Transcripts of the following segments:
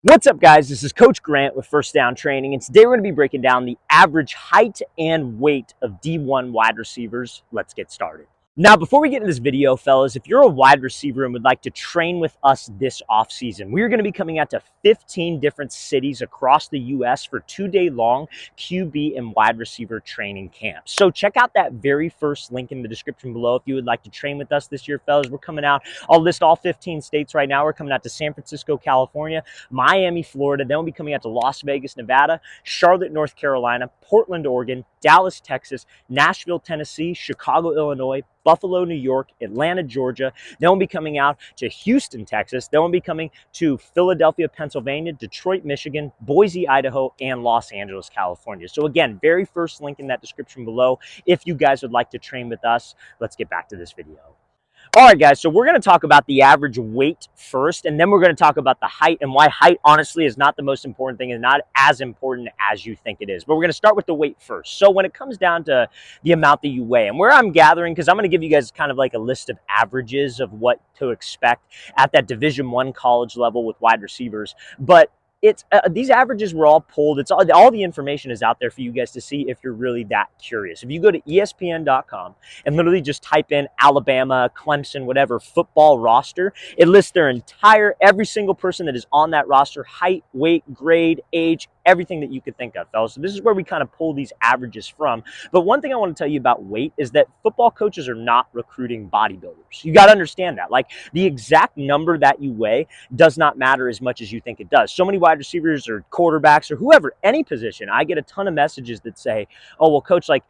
What's up, guys? This is Coach Grant with First Down Training, and today we're going to be breaking down the average height and weight of D1 wide receivers. Let's get started. Now, before we get into this video, fellas, if you're a wide receiver and would like to train with us this offseason, we are going to be coming out to 15 different cities across the U.S. for 2-day-long QB and wide receiver training camps. So check out that very first link in the description below if you would like to train with us this year, fellas. We're coming out. I'll list all 15 states right now. We're coming out to San Francisco, California, Miami, Florida. Then we'll be coming out to Las Vegas, Nevada, Charlotte, North Carolina, Portland, Oregon, Dallas, Texas, Nashville, Tennessee, Chicago, Illinois, Buffalo, New York, Atlanta, Georgia. Then we'll be coming out to Houston, Texas. Then we'll be coming to Philadelphia, Pennsylvania, Detroit, Michigan, Boise, Idaho, and Los Angeles, California. So again, very first link in that description below if you guys would like to train with us. Let's get back to this video. All right, guys, so we're going to talk about the average weight first, and then we're going to talk about the height and why height, honestly, is not the most important thing and not as important as you think it is. But we're going to start with the weight first. So when it comes down to the amount that you weigh, and where I'm gathering, because I'm going to give you guys kind of like a list of averages of what to expect at that Division I college level with wide receivers, but it's these averages were all pulled. It's all the information is out there for you guys to see if you're really that curious. If you go to ESPN.com and literally just type in Alabama, Clemson, whatever football roster, it lists their every single person that is on that roster, height, weight, grade, age, everything that you could think of, fellas. So this is where we kind of pull these averages from. But one thing I want to tell you about weight is that football coaches are not recruiting bodybuilders. You got to understand that. Like, the exact number that you weigh does not matter as much as you think it does. So many wide receivers or quarterbacks or whoever, any position, I get a ton of messages that say, oh, well, coach, like,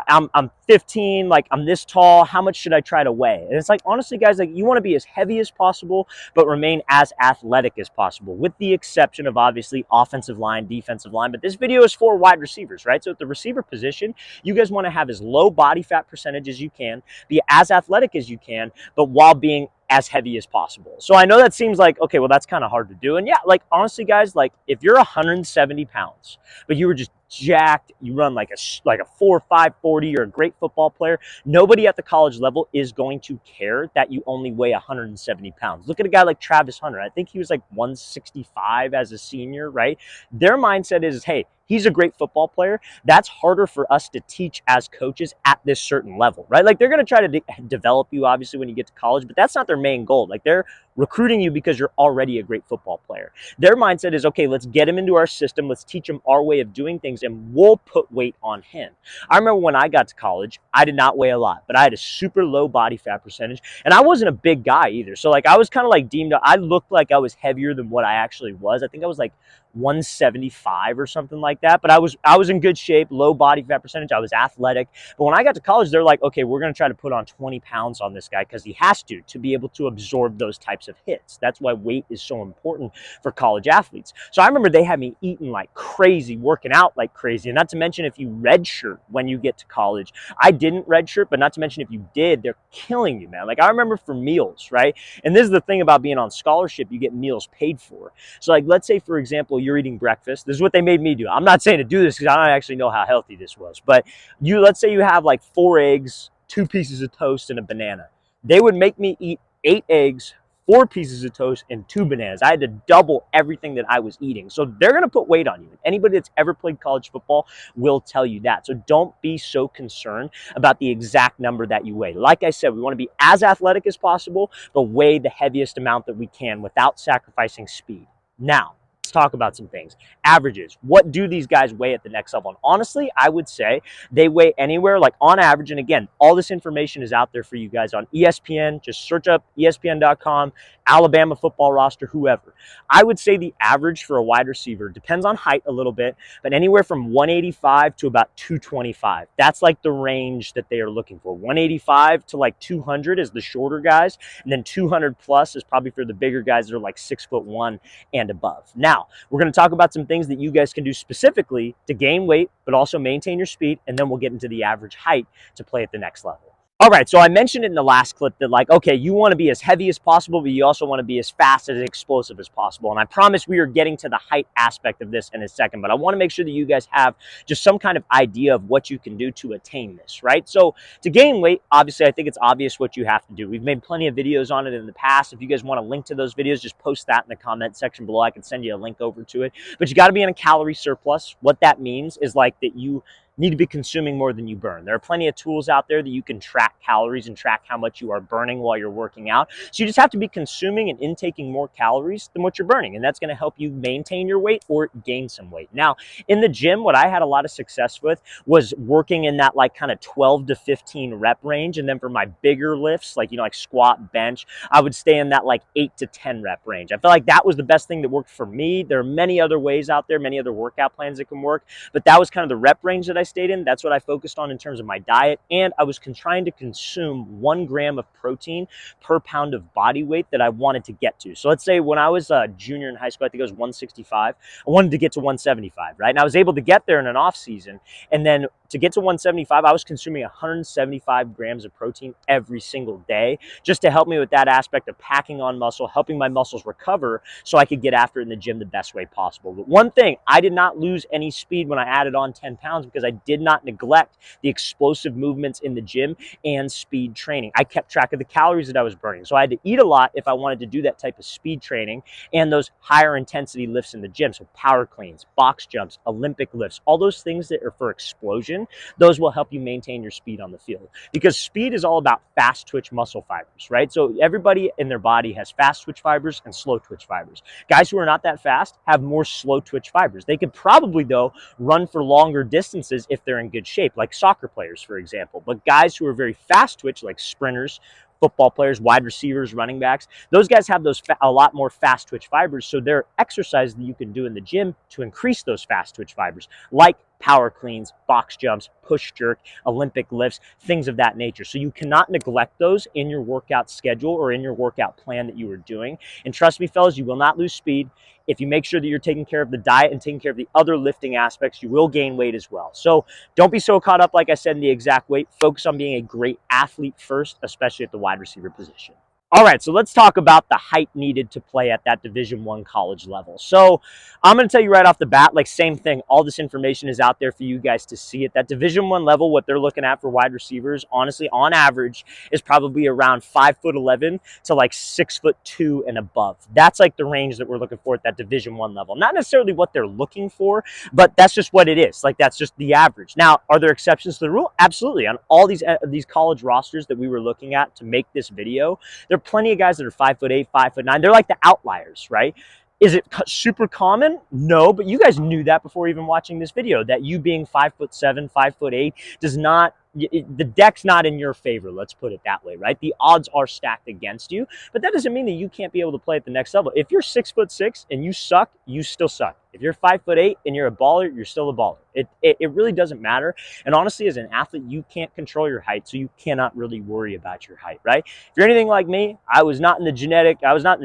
I'm 15, like, I'm this tall, how much should I try to weigh? And it's like, honestly, guys, like, you want to be as heavy as possible, but remain as athletic as possible, with the exception of, obviously, offensive line, defensive line. But this video is for wide receivers, right? So at the receiver position, you guys want to have as low body fat percentage as you can, be as athletic as you can, but while being as heavy as possible. So I know that seems like, okay, well, that's kind of hard to do. And yeah, like, honestly, guys, like, if you're 170 pounds, but you were just jacked, you run like a 4.5 40, you're a great football player, nobody at the college level is going to care that you only weigh 170 pounds. Look at a guy like Travis Hunter. I think he was like 165 as a senior, right? Their mindset is, hey, he's a great football player. That's harder for us to teach as coaches at this certain level, right? Like, they're going to try to develop you, obviously, when you get to college, but that's not their main goal. Like, they're recruiting you because you're already a great football player. Their mindset is, okay, let's get him into our system. Let's teach him our way of doing things, and we'll put weight on him. I remember when I got to college, I did not weigh a lot, but I had a super low body fat percentage, and I wasn't a big guy either. So, like, I was kind of like I looked like I was heavier than what I actually was. I think I was like 175 or something like that, but I was in good shape, low body fat percentage. I was athletic. But when I got to college, they're like, okay, we're going to try to put on 20 pounds on this guy because he has to be able to absorb those types of hits. That's why weight is so important for college athletes. So I remember they had me eating like crazy, working out like crazy. And not to mention, if you redshirt when you get to college, I didn't redshirt, but not to mention if you did, they're killing you, man. Like, I remember for meals, right? And this is the thing about being on scholarship, you get meals paid for. So, like, let's say, for example, you're eating breakfast. This is what they made me do. I'm not saying to do this because I don't actually know how healthy this was, but let's say you have like 4 eggs, 2 pieces of toast, and a banana. They would make me eat 8 eggs, 4 pieces of toast, and 2 bananas. I had to double everything that I was eating. So they're going to put weight on you. Anybody that's ever played college football will tell you that. So don't be so concerned about the exact number that you weigh. Like I said, we want to be as athletic as possible, but weigh the heaviest amount that we can without sacrificing speed. Now, let's talk about some things. Averages. What do these guys weigh at the next level? And honestly, I would say they weigh anywhere, like, on average, and again, all this information is out there for you guys on ESPN. Just search up ESPN.com, Alabama football roster, whoever. I would say the average for a wide receiver depends on height a little bit, but anywhere from 185 to about 225. That's like the range that they are looking for. 185 to like 200 is the shorter guys, and then 200 plus is probably for the bigger guys that are like 6'1" and above. Now, we're going to talk about some things that you guys can do specifically to gain weight, but also maintain your speed, and then we'll get into the average height to play at the next level. All right, so I mentioned in the last clip that, like, okay, you want to be as heavy as possible, but you also want to be as fast and explosive as possible. And I promise we are getting to the height aspect of this in a second, but I want to make sure that you guys have just some kind of idea of what you can do to attain this, right? So to gain weight, obviously, I think it's obvious what you have to do. We've made plenty of videos on it in the past. If you guys want to link to those videos, just post that in the comment section below. I can send you a link over to it. But you got to be in a calorie surplus. What that means is like that you need to be consuming more than you burn. There are plenty of tools out there that you can track calories and track how much you are burning while you're working out. So you just have to be consuming and intaking more calories than what you're burning. And that's going to help you maintain your weight or gain some weight. Now, in the gym, what I had a lot of success with was working in that like kind of 12 to 15 rep range. And then for my bigger lifts, like, like squat, bench, I would stay in that like 8 to 10 rep range. I felt like that was the best thing that worked for me. There are many other ways out there, many other workout plans that can work, but that was kind of the rep range that I stayed in. That's what I focused on in terms of my diet. And I was trying to consume 1 gram of protein per pound of body weight that I wanted to get to. So let's say when I was a junior in high school, I think I was 165. I wanted to get to 175, right? And I was able to get there in an off season. And then to get to 175, I was consuming 175 grams of protein every single day just to help me with that aspect of packing on muscle, helping my muscles recover so I could get after it in the gym the best way possible. But one thing, I did not lose any speed when I added on 10 pounds because I did not neglect the explosive movements in the gym and speed training. I kept track of the calories that I was burning. So I had to eat a lot if I wanted to do that type of speed training and those higher intensity lifts in the gym. So power cleans, box jumps, Olympic lifts, all those things that are for explosion, those will help you maintain your speed on the field. Because speed is all about fast twitch muscle fibers, right? So everybody in their body has fast twitch fibers and slow twitch fibers. Guys who are not that fast have more slow twitch fibers. They could probably, though, run for longer distances if they're in good shape, like soccer players, for example. But guys who are very fast twitch, like sprinters, football players, wide receivers, running backs, those guys have those a lot more fast twitch fibers. So there are exercises that you can do in the gym to increase those fast twitch fibers, like power cleans, box jumps, push jerk, Olympic lifts, things of that nature. So you cannot neglect those in your workout schedule or in your workout plan that you are doing. And trust me, fellas, you will not lose speed. If you make sure that you're taking care of the diet and taking care of the other lifting aspects, you will gain weight as well. So don't be so caught up, like I said, in the exact weight. Focus on being a great athlete first, especially at the wide receiver position. All right, so let's talk about the height needed to play at that Division I college level. So I'm going to tell you right off the bat, like same thing, all this information is out there for you guys to see at that Division I level. What they're looking at for wide receivers, honestly, on average, is probably around 5'11" to like 6'2" and above. That's like the range that we're looking for at that Division I level. Not necessarily what they're looking for, but that's just what it is. Like that's just the average. Now, are there exceptions to the rule? Absolutely. On all these college rosters that we were looking at to make this video, there are plenty of guys that are 5'8", 5'9". They're like the outliers, right? Is it super common? No, but you guys knew that before even watching this video, that you being 5'7", 5'8" does not, the deck's not in your favor, let's put it that way, right? The odds are stacked against you, but that doesn't mean that you can't be able to play at the next level. If you're 6'6" and you suck, you still suck. If you're 5'8" and you're a baller, you're still a baller. It really doesn't matter. And honestly, as an athlete, you can't control your height, so you cannot really worry about your height, right? If you're anything like me, I was not in the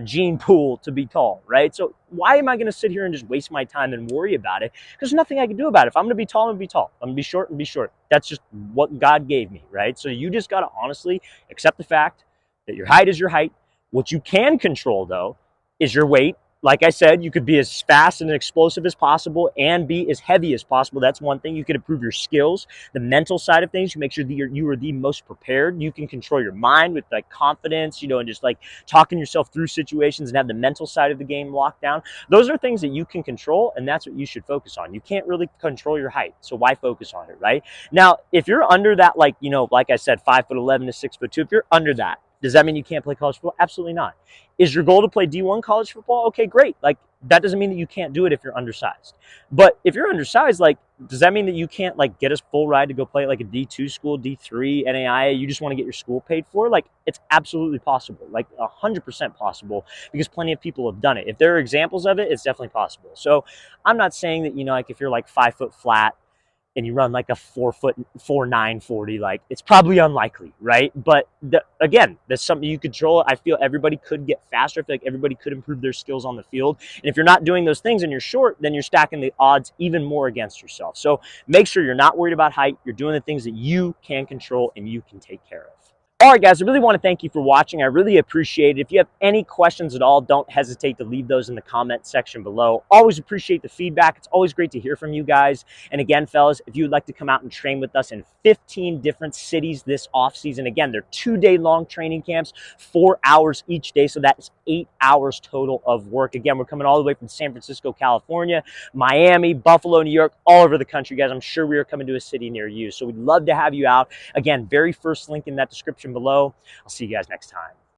gene pool to be tall, right? So why am I going to sit here and just waste my time and worry about it? Because there's nothing I can do about it. If I'm going to be tall, I'm going to be tall. I'm going to be short and be short. That's just what God gave me, right? So you just got to honestly accept the fact that your height is your height. What you can control, though, is your weight. Like I said, you could be as fast and explosive as possible and be as heavy as possible. That's one thing. You could improve your skills, the mental side of things. You make sure that you are the most prepared. You can control your mind with like confidence, and just like talking yourself through situations and have the mental side of the game locked down. Those are things that you can control, and that's what you should focus on. You can't really control your height, so why focus on it, right? Now, if you're under that, like I said, 5'11" to 6'2", if you're under that, does that mean you can't play college football? Absolutely not. Is your goal to play D1 college football? Okay, great. Like, that doesn't mean that you can't do it if you're undersized. But if you're undersized, like, does that mean that you can't, like, get a full ride to go play at, like, a D2 school, D3, NAIA, you just want to get your school paid for? Like, it's absolutely possible. Like, 100% possible, because plenty of people have done it. If there are examples of it, it's definitely possible. So I'm not saying that, like, if you're, like, 5 foot flat, and you run like a 4'9" 40, like it's probably unlikely, right? But again, that's something you control. I feel everybody could get faster. I feel like everybody could improve their skills on the field. And if you're not doing those things and you're short, then you're stacking the odds even more against yourself. So make sure you're not worried about height. You're doing the things that you can control and you can take care of. All right, guys, I really want to thank you for watching. I really appreciate it. If you have any questions at all, don't hesitate to leave those in the comment section below. Always appreciate the feedback. It's always great to hear from you guys. And again, fellas, if you would like to come out and train with us in 15 different cities this off season, again, they're 2-day long training camps, 4 hours each day. So that's 8 hours total of work. Again, we're coming all the way from San Francisco, California, Miami, Buffalo, New York, all over the country, guys. I'm sure we are coming to a city near you. So we'd love to have you out. Again, very first link in that description below. I'll see you guys next time.